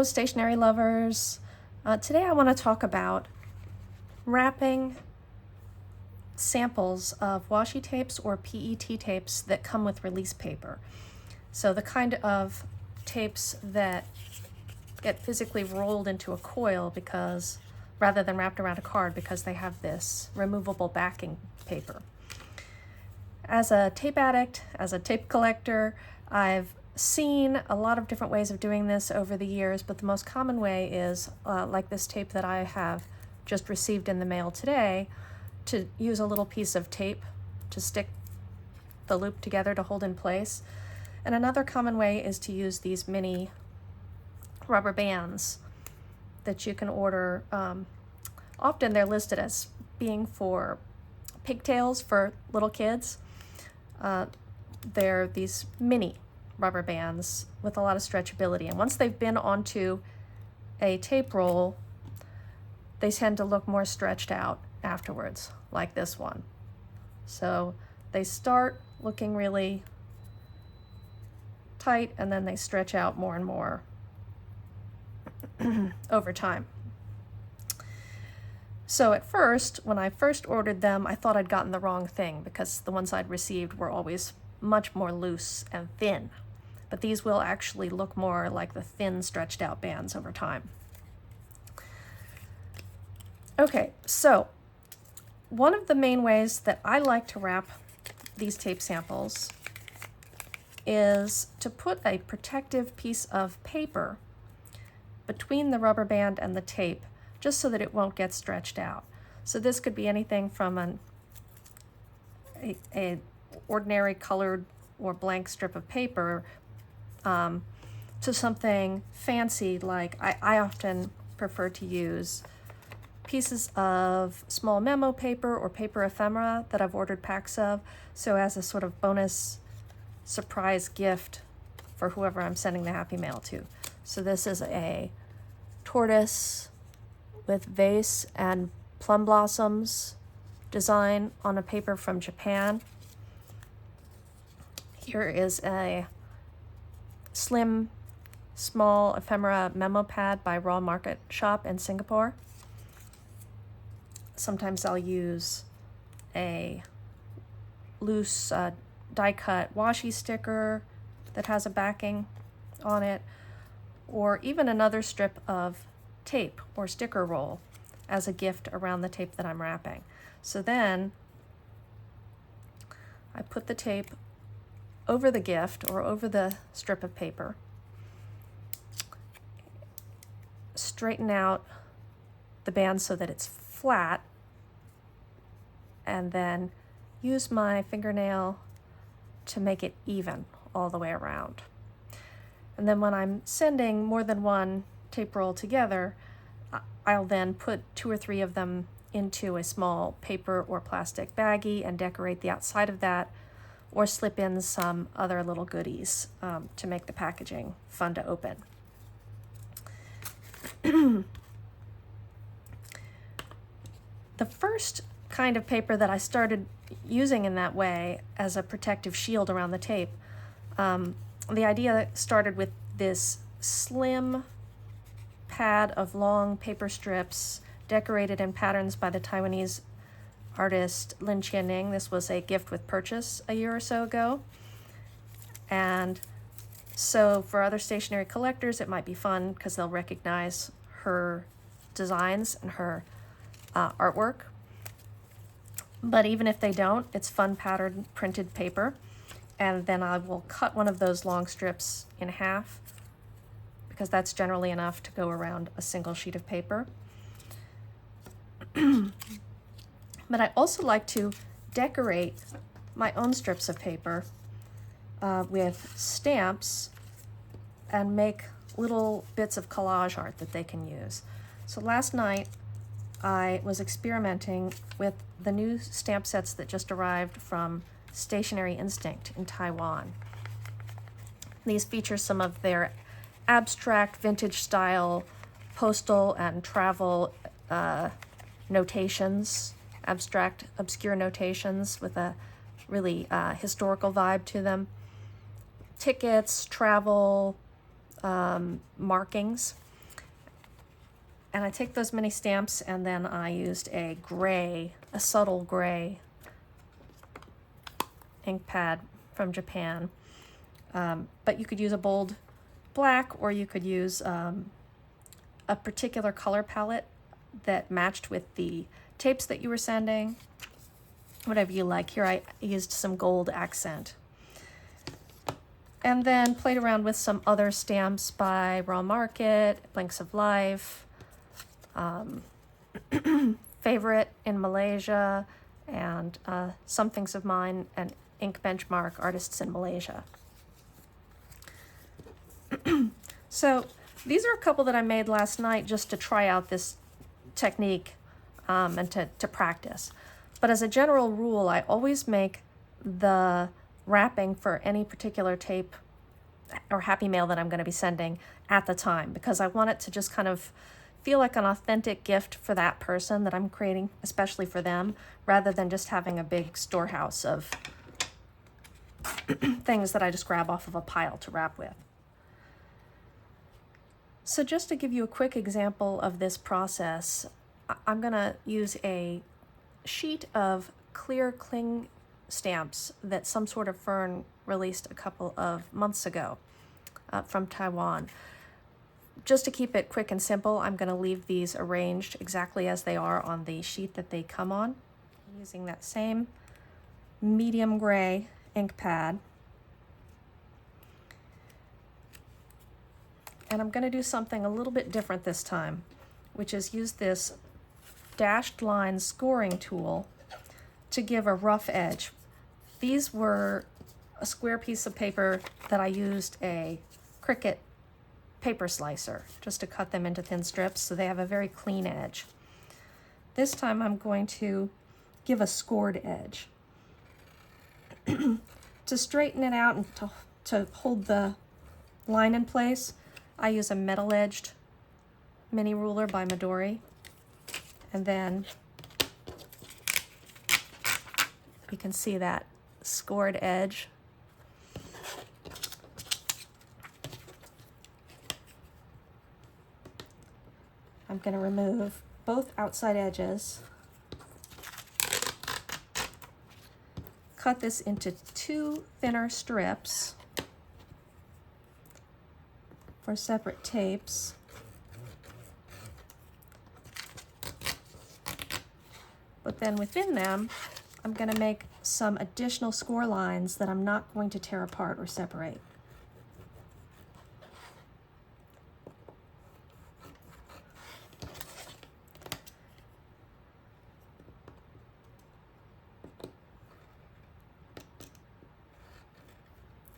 Hello, stationery lovers. Today I want to talk about wrapping samples of washi tapes or PET tapes that come with release paper. So the kind of tapes that get physically rolled into a coil because rather than wrapped around a card because they have this removable backing paper. As a tape addict, as a tape collector, I've seen a lot of different ways of doing this over the years, but the most common way is like this tape that I have just received in the mail today, to use a little piece of tape to stick the loop together to hold in place. And another common way is to use these mini rubber bands that you can order. Often they're listed as being for pigtails for little kids. They're these mini rubber bands with a lot of stretchability, and once they've been onto a tape roll, they tend to look more stretched out afterwards, like this one. So they start looking really tight and then they stretch out more and more over time. So at first, when I first ordered them, I thought I'd gotten the wrong thing because the ones I'd received were always much more loose and thin. But these will actually look more like the thin stretched out bands over time. Okay, so one of the main ways that I like to wrap these tape samples is to put a protective piece of paper between the rubber band and the tape, just so that it won't get stretched out. So this could be anything from an ordinary colored or blank strip of paper to something fancy, like I often prefer to use pieces of small memo paper or paper ephemera that I've ordered packs of, so as a sort of bonus surprise gift for whoever I'm sending the happy mail to. So this is a tortoise with vase and plum blossoms design on a paper from Japan. Here is a slim, small ephemera memo pad by Raw Market Shop in Singapore. Sometimes I'll use a loose die-cut washi sticker that has a backing on it, or even another strip of tape or sticker roll as a gift around the tape that I'm wrapping. So then I put the tape over the gift or over the strip of paper, straighten out the band so that it's flat, and then use my fingernail to make it even all the way around. And then when I'm sending more than one tape roll together, I'll then put 2 or 3 of them into a small paper or plastic baggie and decorate the outside of that, or slip in some other little goodies to make the packaging fun to open. The first kind of paper that I started using in that way as a protective shield around the tape, the idea started with this slim pad of long paper strips decorated in patterns by the Taiwanese artist Lin Qianing. This was a gift with purchase a year or so ago. And so for other stationery collectors, it might be fun because they'll recognize her designs and her artwork. But even if they don't, it's fun patterned printed paper. And then I will cut one of those long strips in half, because that's generally enough to go around a single sheet of paper. But I also like to decorate my own strips of paper with stamps and make little bits of collage art that they can use. So last night I was experimenting with the new stamp sets that just arrived from Stationery Instinct in Taiwan. These feature some of their abstract vintage style postal and travel notations, abstract obscure notations with a really historical vibe to them. Tickets, travel, markings. And I take those mini stamps and then I used a subtle gray ink pad from Japan. But you could use a bold black, or you could use a particular color palette that matched with the tapes that you were sending, whatever you like. Here I used some gold accent. And then played around with some other stamps by Raw Market, Blanks of Life, Favorite in Malaysia, and Some Things of Mine, and Ink Benchmark Artists in Malaysia. So these are a couple that I made last night just to try out this technique and to practice. But as a general rule, I always make the wrapping for any particular tape or happy mail that I'm going to be sending at the time, because I want it to just kind of feel like an authentic gift for that person that I'm creating, especially for them, rather than just having a big storehouse of things that I just grab off of a pile to wrap with. So just to give you a quick example of this process, I'm going to use a sheet of clear cling stamps that Some Sort of Fern released a couple of months ago from Taiwan. Just to keep it quick and simple, I'm going to leave these arranged exactly as they are on the sheet that they come on, using that same medium gray ink pad. And I'm going to do something a little bit different this time, which is use this dashed line scoring tool to give a rough edge. These were a square piece of paper that I used a Cricut paper slicer just to cut them into thin strips so they have a very clean edge. This time I'm going to give a scored edge. To straighten it out and to hold the line in place, I use a metal-edged mini ruler by Midori, and then you can see that scored edge. I'm going to remove both outside edges, cut this into 2 thinner strips for separate tapes. But then within them, I'm going to make some additional score lines that I'm not going to tear apart or separate.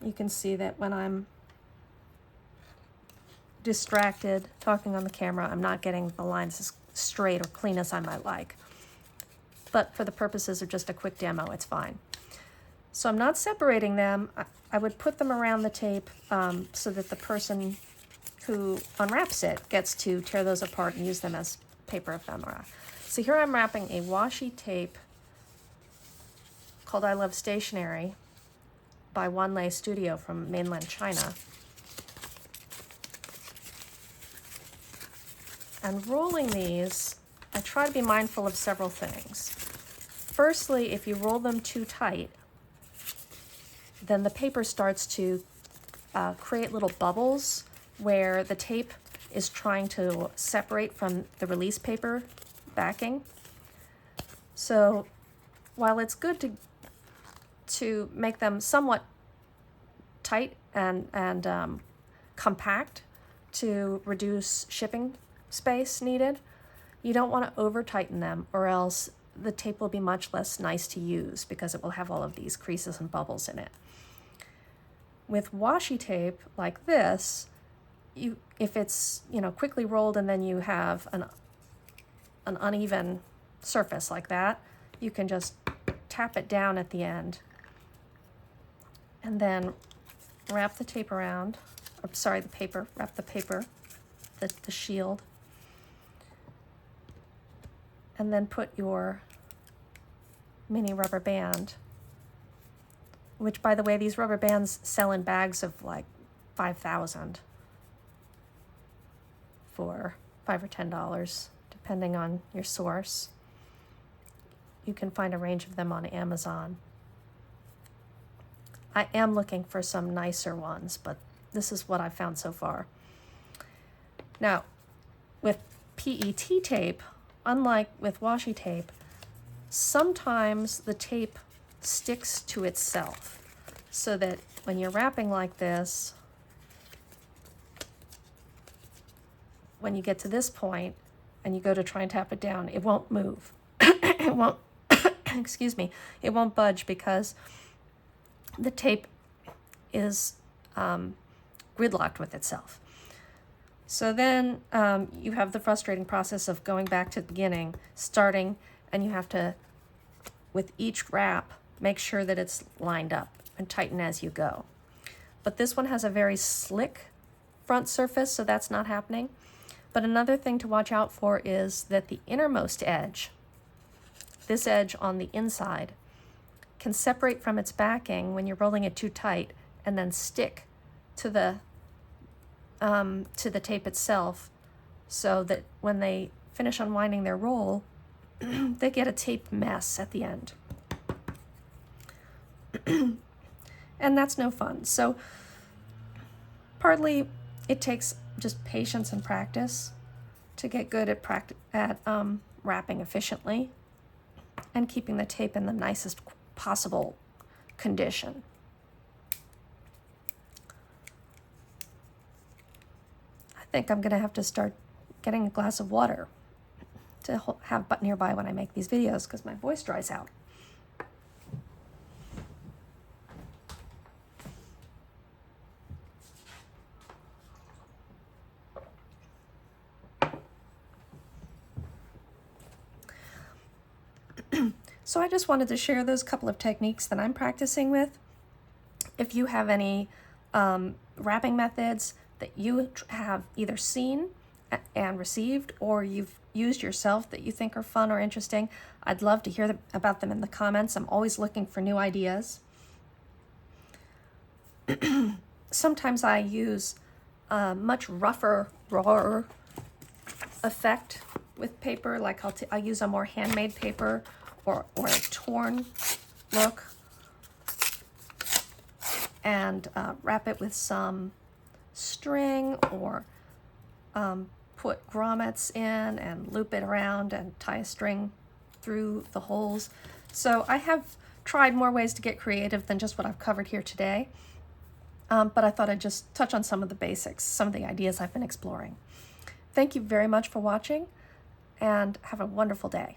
You can see that when I'm distracted talking on the camera, I'm not getting the lines as straight or clean as I might like. But for the purposes of just a quick demo, it's fine. So I'm not separating them. I would put them around the tape so that the person who unwraps it gets to tear those apart and use them as paper ephemera. So here I'm wrapping a washi tape called I Love Stationery by Wanlei Studio from mainland China. And rolling these, I try to be mindful of several things. Firstly, if you roll them too tight, then the paper starts to create little bubbles where the tape is trying to separate from the release paper backing. So while it's good to make them somewhat tight and compact to reduce shipping space needed, you don't want to over tighten them, or else the tape will be much less nice to use because it will have all of these creases and bubbles in it. With washi tape like this, if it's quickly rolled and then you have an uneven surface like that, you can just tap it down at the end and then wrap the tape around, wrap the paper, the shield, and then put your mini rubber band, which, by the way, these rubber bands sell in bags of like 5,000 for $5 or $10, depending on your source. You can find a range of them on Amazon. I am looking for some nicer ones, but this is what I've found so far. Now, with PET tape, unlike with washi tape, sometimes the tape sticks to itself, so that when you're wrapping like this, when you get to this point and you go to try and tap it down, it won't move. It won't, excuse me, it won't budge because the tape is gridlocked with itself. So then you have the frustrating process of going back to the beginning, starting, and you have to, with each wrap, make sure that it's lined up and tighten as you go. But this one has a very slick front surface, so that's not happening. But another thing to watch out for is that the innermost edge, this edge on the inside, can separate from its backing when you're rolling it too tight and then stick to the tape itself, so that when they finish unwinding their roll, they get a tape mess at the end. And that's no fun. So partly it takes just patience and practice to get good at wrapping efficiently and keeping the tape in the nicest possible condition. I think I'm gonna have to start getting a glass of water to have nearby when I make these videos, because my voice dries out. So I just wanted to share those couple of techniques that I'm practicing with. If you have any wrapping methods that you have either seen and received, or you've used yourself that you think are fun or interesting, I'd love to hear about them in the comments. I'm always looking for new ideas. Sometimes I use a much rougher, rawer effect with paper, like I'll use a more handmade paper or a torn look, and wrap it with some string, or put grommets in and loop it around and tie a string through the holes. So I have tried more ways to get creative than just what I've covered here today, but I thought I'd just touch on some of the basics, some of the ideas I've been exploring. Thank you very much for watching, and have a wonderful day.